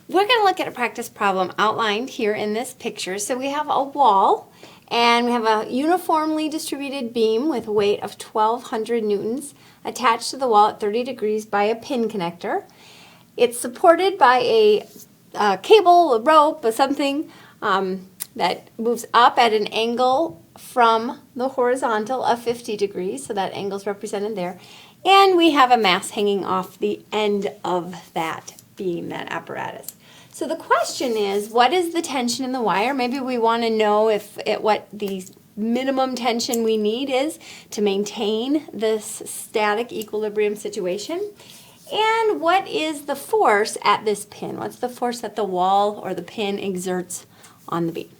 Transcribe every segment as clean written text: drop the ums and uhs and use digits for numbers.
we're going to look at a practice problem outlined here in this picture. So we have a wall, and we have a uniformly distributed beam with a weight of 1,200 newtons attached to the wall at 30 degrees by a pin connector. It's supported by a cable, a rope, or something that moves up at an angle from the horizontal of 50 degrees, so that angle is represented there. And we have a mass hanging off the end of that beam, that apparatus. So the question is, what is the tension in the wire? Maybe we want to know what the minimum tension we need is to maintain this static equilibrium situation. And what is the force at this pin? What's the force that the wall or the pin exerts on the beam?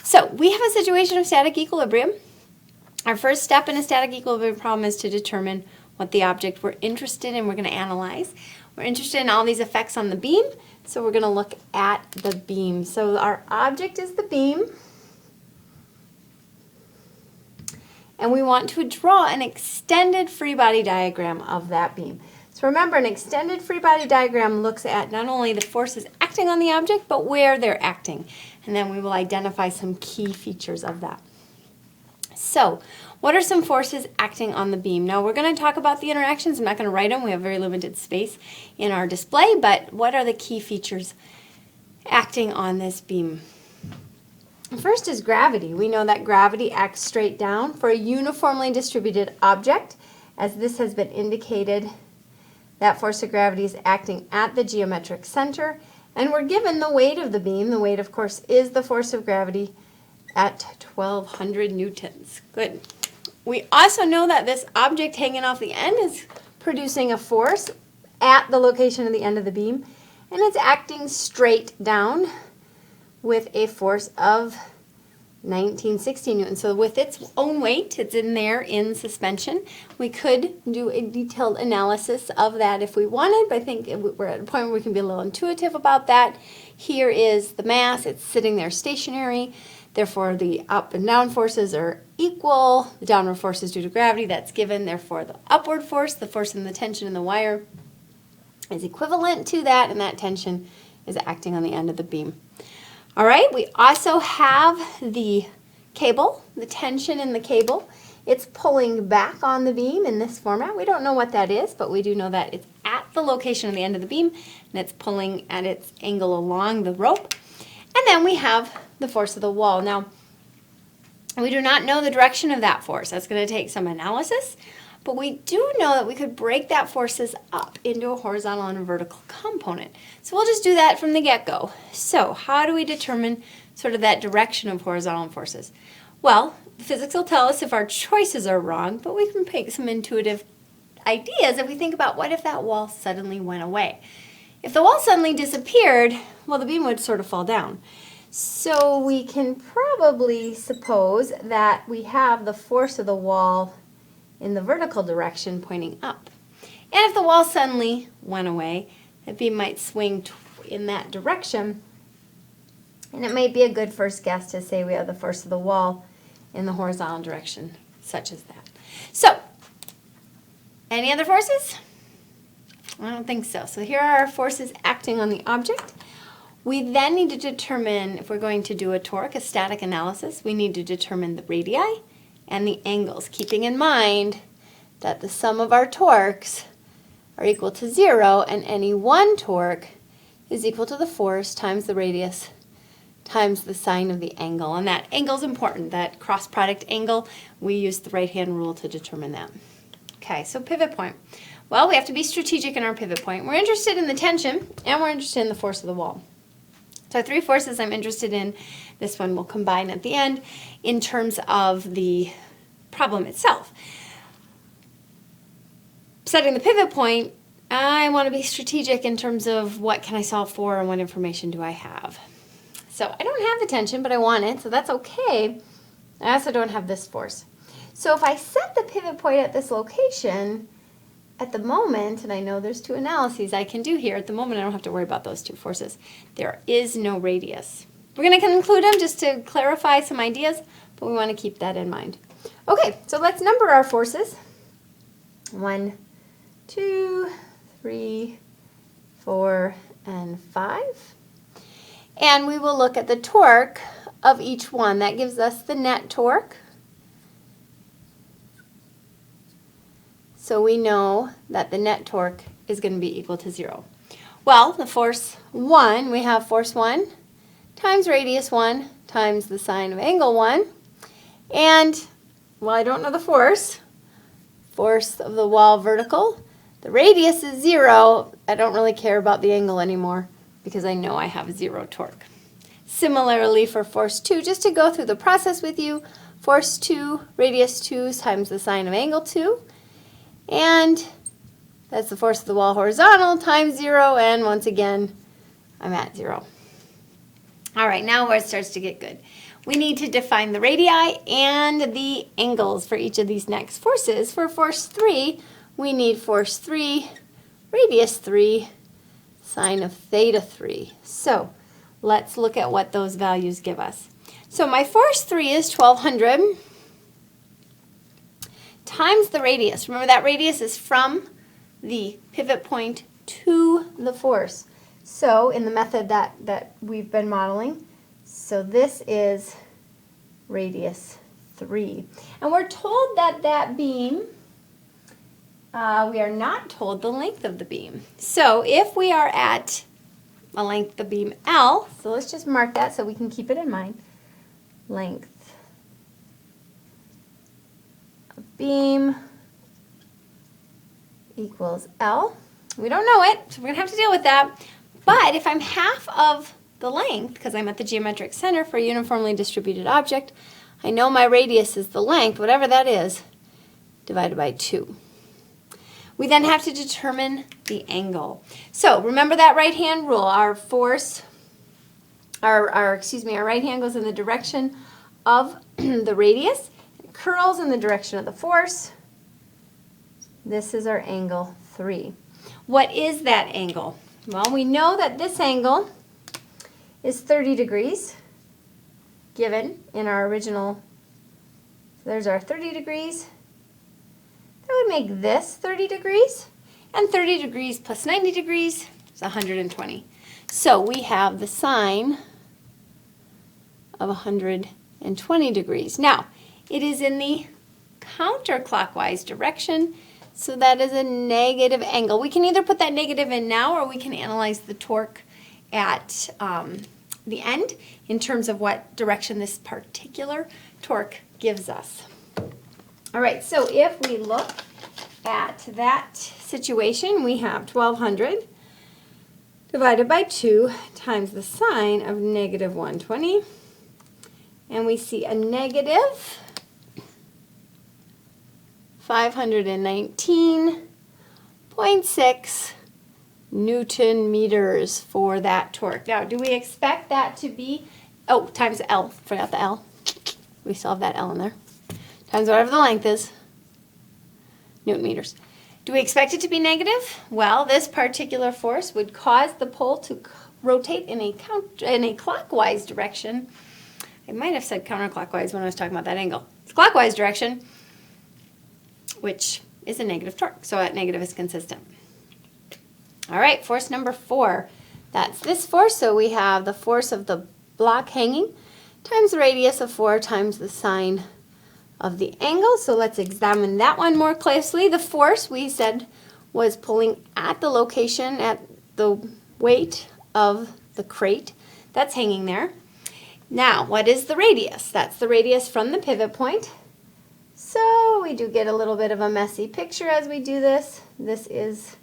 So we have a situation of static equilibrium. Our first step in a static equilibrium problem is to determine what the object we're interested in, we're going to analyze. We're interested in all these effects on the beam, so we're going to look at the beam. So our object is the beam, and we want to draw an extended free body diagram of that beam. So remember, an extended free body diagram looks at not only the forces acting on the object, but where they're acting. And then we will identify some key features of that. So, what are some forces acting on the beam? Now, we're going to talk about the interactions. I'm not going to write them. We have very limited space in our display, but what are the key features acting on this beam? First is gravity. We know that gravity acts straight down for a uniformly distributed object. As this has been indicated, that force of gravity is acting at the geometric center, and we're given the weight of the beam. The weight, of course, is the force of gravity at 1,200 newtons. Good. We also know that this object hanging off the end is producing a force at the location of the end of the beam, and it's acting straight down with a force of 1960 newtons. So with its own weight, it's in there in suspension. We could do a detailed analysis of that if we wanted, but I think we're at a point where we can be a little intuitive about that. Here is the mass. It's sitting there stationary. Therefore, the up and down forces are equal. The downward force is due to gravity. That's given. Therefore, the upward force, the force in the tension in the wire, is equivalent to that, and that tension is acting on the end of the beam. All right, we also have the cable, the tension in the cable. It's pulling back on the beam in this format. We don't know what that is, but we do know that it's at the location of the end of the beam, and it's pulling at its angle along the rope. And then we have the force of the wall. Now, we do not know the direction of that force. That's going to take some analysis, but we do know that we could break that forces up into a horizontal and a vertical component. So we'll just do that from the get-go. So how do we determine sort of that direction of horizontal forces? Well, physics will tell us if our choices are wrong, but we can pick some intuitive ideas if we think about what if that wall suddenly went away. If the wall suddenly disappeared, well, the beam would sort of fall down. So we can probably suppose that we have the force of the wall in the vertical direction pointing up. And if the wall suddenly went away, the beam might swing in that direction. And it might be a good first guess to say we have the force of the wall in the horizontal direction, such as that. So, any other forces? I don't think so. So here are our forces acting on the object. We then need to determine, if we're going to do a torque, a static analysis, we need to determine the radii and the angles, keeping in mind that the sum of our torques are equal to 0, and any one torque is equal to the force times the radius times the sine of the angle. And that angle is important, that cross product angle. We use the right-hand rule to determine that. Okay, so pivot point. Well, we have to be strategic in our pivot point. We're interested in the tension, and we're interested in the force of the wall. So 3 forces I'm interested in. This one will combine at the end in terms of the problem itself. Setting the pivot point, I want to be strategic in terms of what can I solve for and what information do I have. So I don't have the tension, but I want it, so that's okay. I also don't have this force. So if I set the pivot point at this location, at the moment, and I know there's 2 analyses I can do here, at the moment I don't have to worry about those 2 forces. There is no radius. We're going to conclude them just to clarify some ideas, but we want to keep that in mind. Okay, so let's number our forces. 1, 2, 3, 4, and 5. And we will look at the torque of each one. That gives us the net torque. So we know that the net torque is going to be equal to 0. Well, the force 1, we have force 1 times radius 1 times the sine of angle 1. And, well, I don't know the force of the wall vertical. The radius is 0. I don't really care about the angle anymore because I know I have 0 torque. Similarly for force 2, just to go through the process with you, force 2, radius 2 times the sine of angle 2. And that's the force of the wall horizontal times 0, and once again, I'm at 0. All right, now where it starts to get good. We need to define the radii and the angles for each of these next forces. For force 3, we need force 3, radius 3, sine of theta 3. So let's look at what those values give us. So my force 3 is 1200 times the radius. Remember that radius is from the pivot point to the force. So in the method that we've been modeling, so this is radius 3. And we're told that that beam, we are not told the length of the beam. So if we are at a length of the beam L, so let's just mark that so we can keep it in mind. Length of beam equals L. We don't know it, so we're going to have to deal with that. But if I'm half of the length, because I'm at the geometric center for a uniformly distributed object, I know my radius is the length, whatever that is, divided by 2. We then have to determine the angle. So remember that right-hand rule. Our force, our right hand goes in the direction of the radius. It curls in the direction of the force. This is our angle 3. What is that angle? Well, we know that this angle is 30 degrees, given in our original. So there's our 30 degrees. That would make this 30 degrees. And 30 degrees plus 90 degrees is 120. So we have the sine of 120 degrees. Now, it is in the counterclockwise direction, so that is a negative angle. We can either put that negative in now, or we can analyze the torque at the end in terms of what direction this particular torque gives us. All right, so if we look at that situation, we have 1200 divided by 2 times the sine of negative 120, and we see a negative 519.6 Newton meters for that torque. Now, do we expect that to be, oh, times L, forgot the L. We still have that L in there. Times whatever the length is, Newton meters. Do we expect it to be negative? Well, this particular force would cause the pole to rotate in a clockwise direction. I might have said counterclockwise when I was talking about that angle. It's clockwise direction, which is a negative torque, so that negative is consistent. All right, force number 4. That's this force, so we have the force of the block hanging times the radius of 4 times the sine of the angle. So let's examine that one more closely. The force, we said, was pulling at the location, at the weight of the crate that's hanging there. Now, what is the radius? That's the radius from the pivot point. So we do get a little bit of a messy picture as we do this. This is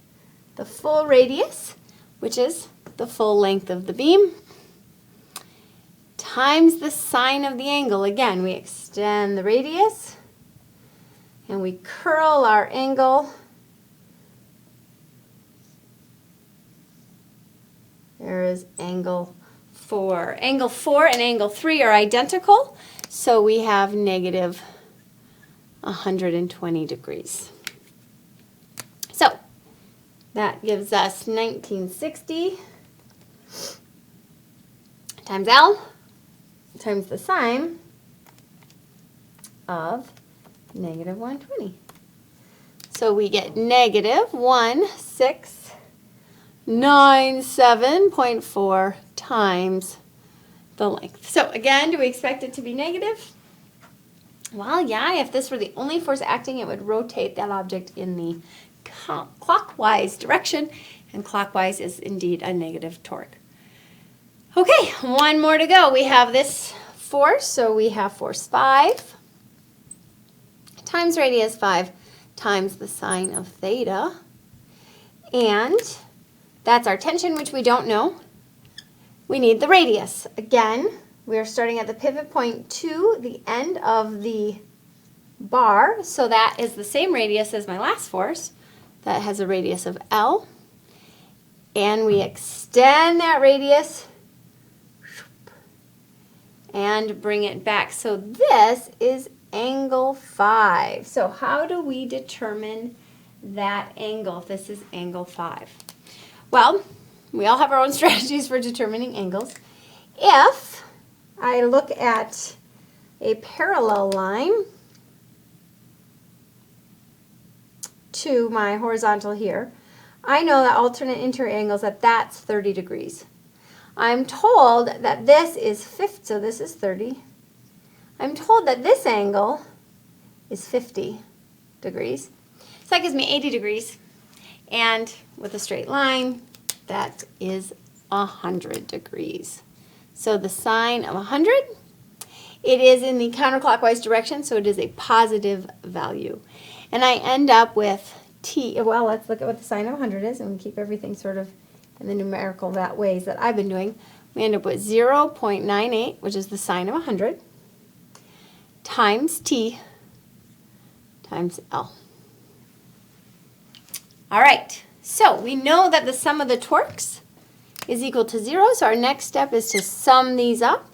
the full radius, which is the full length of the beam, times the sine of the angle. Again, we extend the radius and we curl our angle. There is angle 4. Angle 4 and angle 3 are identical, so we have negative 120 degrees. So that gives us 1960 times L times the sine of negative 120. So we get negative 1697.4 times the length. So again, do we expect it to be negative? Well, yeah, if this were the only force acting, it would rotate that object in the clockwise direction, and clockwise is indeed a negative torque. Okay, one more to go. We have this force, so we have force 5 times radius 5 times the sine of theta, and that's our tension, which we don't know. We need the radius. Again, we are starting at the pivot point to the end of the bar, so that is the same radius as my last force. That has a radius of L. And we extend that radius and bring it back. So this is angle 5. So how do we determine that angle if this is angle 5? Well, we all have our own strategies for determining angles. If I look at a parallel line to my horizontal here, I know that alternate interior angles that's 30 degrees. I'm told that this is 50, so this is 30. I'm told that this angle is 50 degrees. So that gives me 80 degrees. And with a straight line, that is 100 degrees. So the sine of 100, it is in the counterclockwise direction, so it is a positive value. And I end up with t, well, let's look at what the sine of 100 is, and we keep everything sort of in the numerical ways that I've been doing. We end up with 0.98, which is the sine of 100, times t times L. All right, so we know that the sum of the torques is equal to 0, so our next step is to sum these up.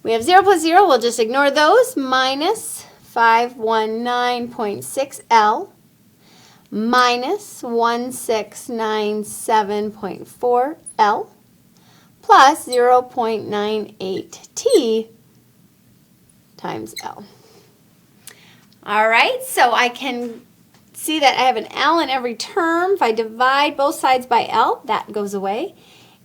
We have 0 plus 0, we'll just ignore those, minus 519.6 L minus 1697.4 L plus 0.98 T times L. All right, so I can see that I have an L in every term. If I divide both sides by L, that goes away.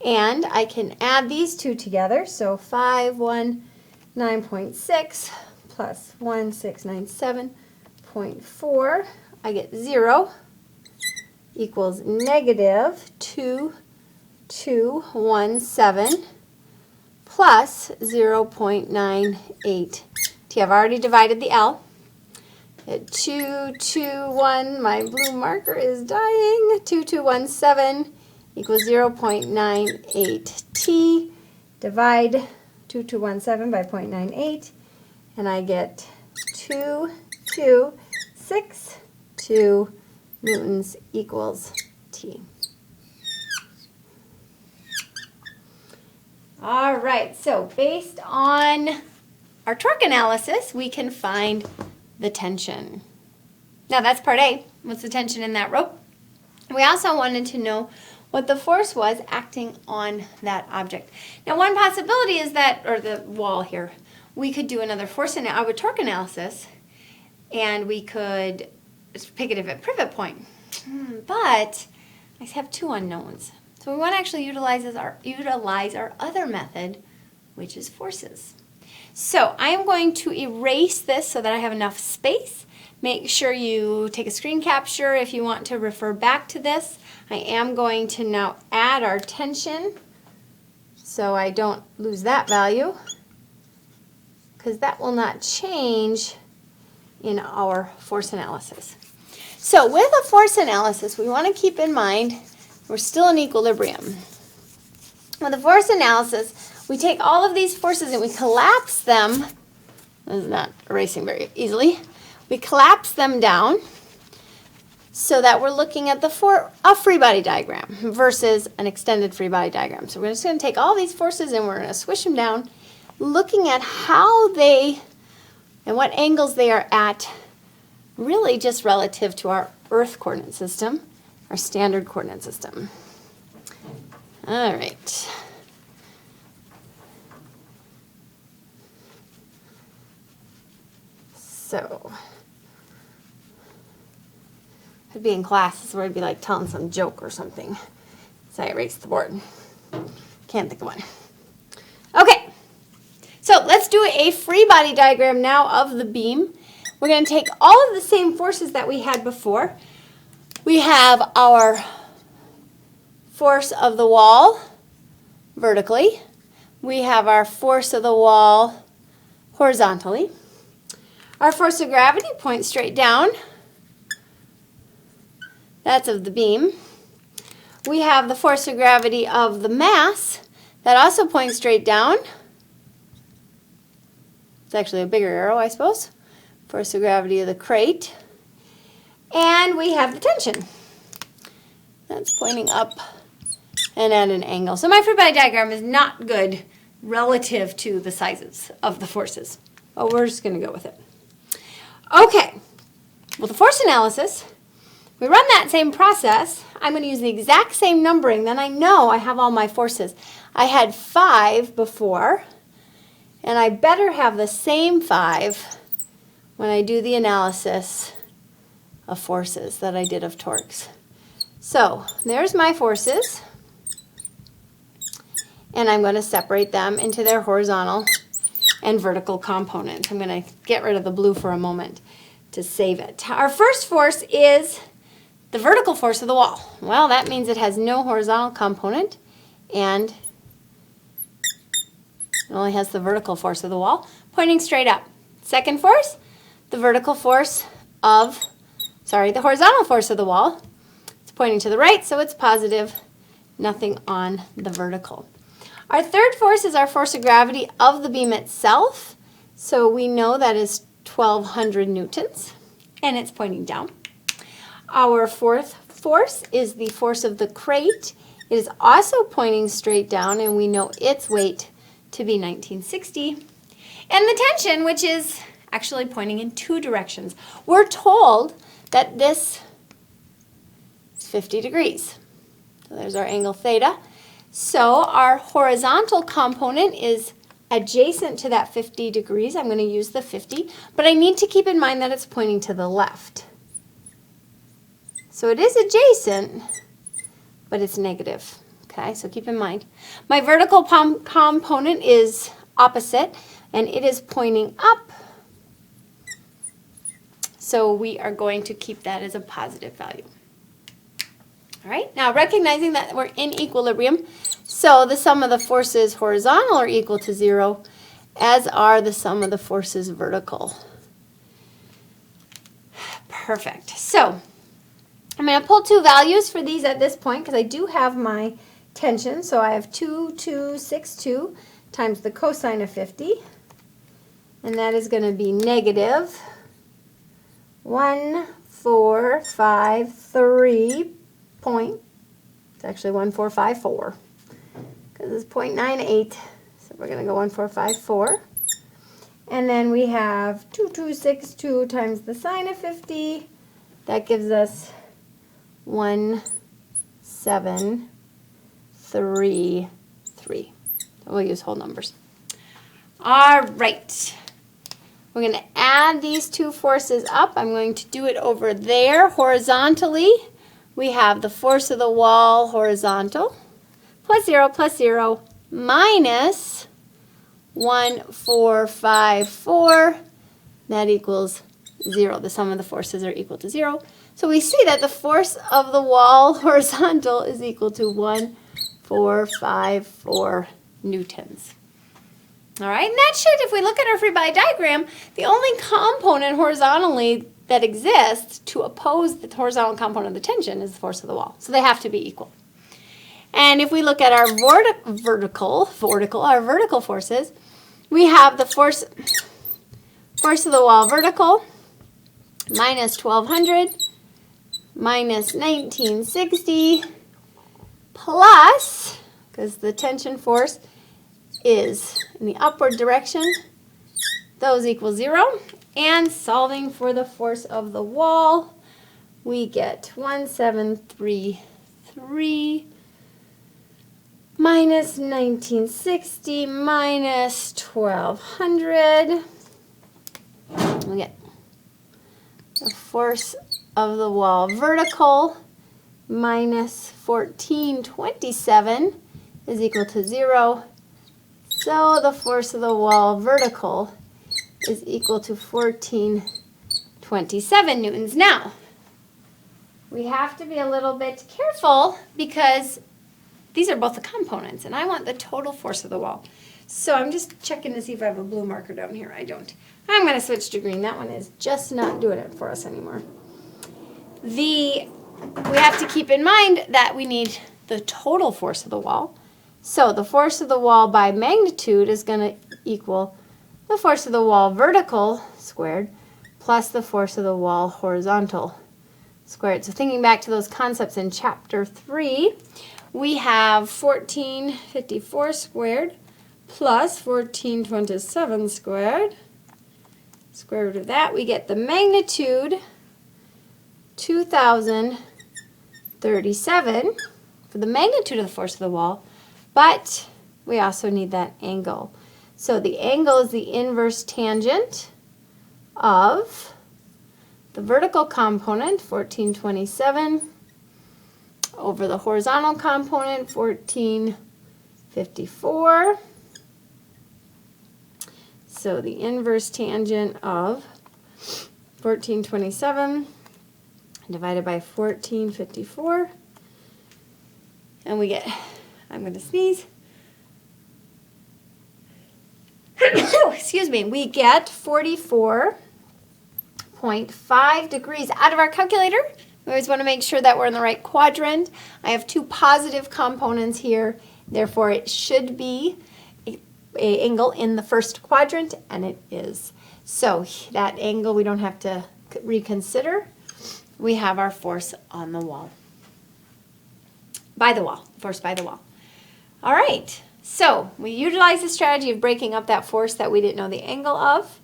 And I can add these two together. So 519.6 plus 1697.4, I get 0 equals negative 2217 plus 0.98 T. I've already divided the L. At 221, my blue marker is dying. 2217 equals 0.98 T. Divide 2217 by 0.98, and I get 2262 newtons equals T. All right, so based on our torque analysis, we can find the tension. Now that's part A. What's the tension in that rope? We also wanted to know what the force was acting on that object. Now one possibility is that, or the wall here, we could do another torque analysis, and we could pick it at pivot point. But I have two unknowns. So we want to actually utilize our other method, which is forces. So I am going to erase this so that I have enough space. Make sure you take a screen capture if you want to refer back to this. I am going to now add our tension so I don't lose that value, because that will not change in our force analysis. So with a force analysis, we want to keep in mind we're still in equilibrium. With a force analysis, we take all of these forces and we collapse them. This is not erasing very easily. We collapse them down so that we're looking at a free body diagram versus an extended free body diagram. So we're just going to take all these forces and we're going to squish them down, looking at how they and what angles they are at, really just relative to our Earth coordinate system, our standard coordinate system. All right. So, I'd be in class where I'd be like telling some joke or something. So I erased the board. Can't think of one. Okay, so let's do a free body diagram now of the beam. We're going to take all of the same forces that we had before. We have our force of the wall vertically. We have our force of the wall horizontally. Our force of gravity points straight down. That's of the beam. We have the force of gravity of the mass that also points straight down. It's actually a bigger arrow, I suppose. Force of gravity of the crate. And we have the tension. That's pointing up and at an angle. So my free body diagram is not good relative to the sizes of the forces. But we're just going to go with it. Okay. Well, the force analysis, we run that same process. I'm going to use the exact same numbering. Then I know I have all my forces. I had 5 before, and I better have the same 5 when I do the analysis of forces that I did of torques. So there's my forces, and I'm going to separate them into their horizontal and vertical components. I'm going to get rid of the blue for a moment to save it. Our first force is the vertical force of the wall. Well, that means it has no horizontal component, and it only has the vertical force of the wall pointing straight up. Second force, the horizontal force of the wall. It's pointing to the right, so it's positive, nothing on the vertical. Our third force is our force of gravity of the beam itself. So we know that is 1,200 newtons, and it's pointing down. Our fourth force is the force of the crate. It is also pointing straight down, and we know its weight to be 1960. And the tension, which is actually pointing in 2 directions. We're told that this is 50 degrees. So there's our angle theta. So our horizontal component is adjacent to that 50 degrees. I'm going to use the 50, but I need to keep in mind that it's pointing to the left. So it is adjacent, but it's negative. Okay, so keep in mind. My vertical component is opposite, and it is pointing up. So we are going to keep that as a positive value. All right, now recognizing that we're in equilibrium, so the sum of the forces horizontal are equal to 0, as are the sum of the forces vertical. Perfect. So I'm going to pull 2 values for these at this point because I do have my tension. So I have 2,262 times the cosine of 50, and that is going to be negative 1453. It's actually 1454 because it's 0.98, so we're going to go 1454. And then we have 2,262 times the sine of 50. That gives us 1733. We'll use whole numbers. All right. We're going to add these 2 forces up. I'm going to do it over there horizontally. We have the force of the wall horizontal, plus 0, minus 1454. That equals 0. The sum of the forces are equal to 0. So we see that the force of the wall horizontal is equal to 1454 newtons. All right, and that should, if we look at our free body diagram, the only component horizontally that exists to oppose the horizontal component of the tension is the force of the wall. So they have to be equal. And if we look at our vertical forces, we have the force of the wall vertical minus 1,200 minus 1960 plus, because the tension force is in the upward direction, those equal 0. And solving for the force of the wall, we get 1733 minus 1960 minus 1,200. We get the force of the wall vertical minus 1427 is equal to 0. So the force of the wall vertical is equal to 1427 newtons. Now, we have to be a little bit careful because these are both the components, and I want the total force of the wall. So I'm just checking to see if I have a blue marker down here. I don't. I'm going to switch to green. That one is just not doing it for us anymore. We have to keep in mind that we need the total force of the wall. So the force of the wall by magnitude is going to equal the force of the wall vertical squared plus the force of the wall horizontal squared. So thinking back to those concepts in chapter 3, we have 1454 squared plus 1427 squared. Square root of that, we get the magnitude 2037 for the magnitude of the force of the wall, but we also need that angle. So the angle is the inverse tangent of the vertical component, 1427, over the horizontal component, 1454. So the inverse tangent of 1427 divided by 1454. And we get, I'm going to sneeze. Excuse me, we get 44.5 degrees out of our calculator. We always want to make sure that we're in the right quadrant. I have two positive components here, therefore it should be an angle in the first quadrant, and it is. So that angle we don't have to reconsider. We have our force on the wall. By the wall, force by the wall. All right, so we utilize the strategy of breaking up that force that we didn't know the angle of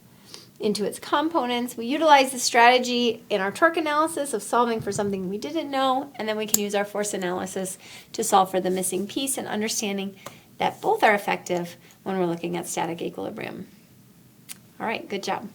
into its components. We utilize the strategy in our torque analysis of solving for something we didn't know, and then we can use our force analysis to solve for the missing piece and understanding that both are effective when we're looking at static equilibrium. All right, good job.